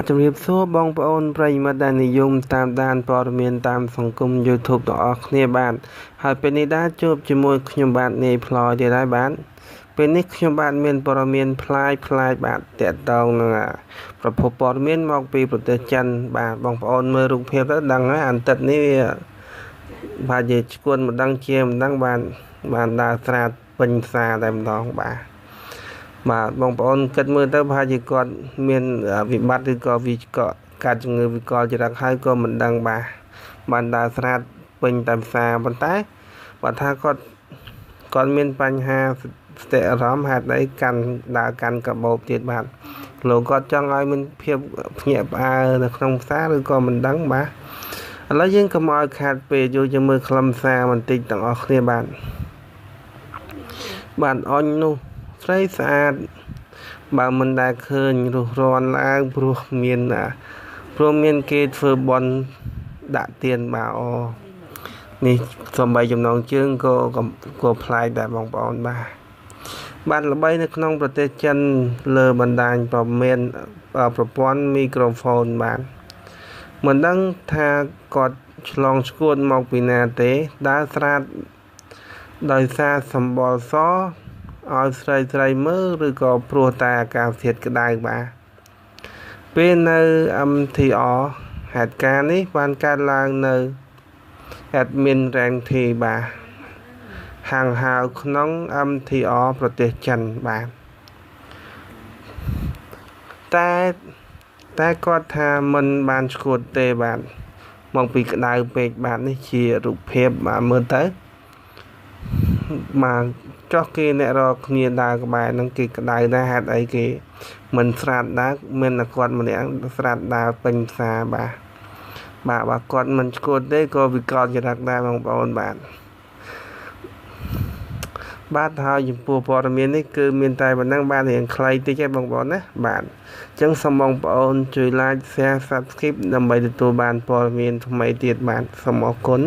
ជំរាបសួរបងប្អូនប្រិយមិត្តដែលនិយមតាមដានព័ត៌មានតាមសង្គម YouTube ទាំងអស់គ្នាបាទហើយពេលនេះដែរជួបជាមួយខ្ញុំបាទនាយផ្លយទៀតហើយបាទពេលនេះខ្ញុំបាទមានព័ត៌មានផ្លាយបាទតកតងនឹងប្រភពព័ត៌មានមកពីប្រទេសចិនបាទបងប្អូនមើលរូបភាពទៅដឹងហើយអន្តិតនេះវាបាទនិយាយឈួនមិនដឹងជាមិនដឹងបានដើរស្រាតពេញផ្សារតែម្ដងបាទបងប្អូនគិតមើលទៅប្រហែលជាគាត់មានវិបត្តិឬក៏វាកាត់ជំងឺវិកលចរិតហើយក៏មិនដឹងបានដើរស្រាតពេញតែផ្សារប៉ុន្តែបើថាគាត់មានបញ្ហាស្តិអារម្មណ៍ហេតុអីដើរកាន់កាបូបទៀតបាទលោកគាត់ចង់ឲ្យមានភាពភ្ញាក់ផ្អើលនៅក្នុងផ្សារឬក៏មិនដឹងបាទឥឡូវយើងកុំឲ្យខាតពេលយើងមើលខ្លឹមសារបន្តិចទាំងអស់គ្នាបាទអញនោះស្រីស្អាតបើមិនដែលឃើញរស់រានឡើងព្រោះមានគេធ្វើបន់ដាក់ទៀនបាទនេះសំបីចំណងជើងក៏ប្លែកដែរបងប្អូនបាទល្បីនៅក្នុងប្រទេសចិនលើបណ្ដាញប្រព័ន្ធមីក្រូហ្វូនបាទមិនដឹងថាគាត់ឆ្លងឈួតមកពីណាទេដើរស្រាតដោយសារសម្បល់សឲ្យស្រីមើលឬក៏ព្រោះតែអាកាសធាតុក្តៅបាទពេលនៅ MTR ហេតុការណ៍នេះបានកើតឡើងនៅ Admin Rank T បាទហាងហៅក្នុង MTR ប្រទេសចិនបាទតែគាត់ថាមិនបានឈួតទេបាទមកពីក្តៅពេកបាទនេះជារូបភាពបាទមើលទៅចុះគេអ្នករកគ្នាដើរក្បែរហ្នឹងគេក្តៅដែរហេតុអីគេមិនស្រាតដើរមានតែគាត់ម្នាក់ស្រាតដើរពេញផ្សារបាទគាត់មិនឈួតទេក៏វិកលចរិតដែរបងប្អូនបាទហើយចំពោះព័ត៌មាននេះគឺមានតែប៉ុណ្ណឹងបាទរៀងខ្លីតិចឯងបងប្អូនណាបាទអញ្ចឹងសូមបងប្អូនជួយ like share subscribe ដើម្បីទទួលបានព័ត៌មានថ្មីទៀតបាទសូមអរគុណ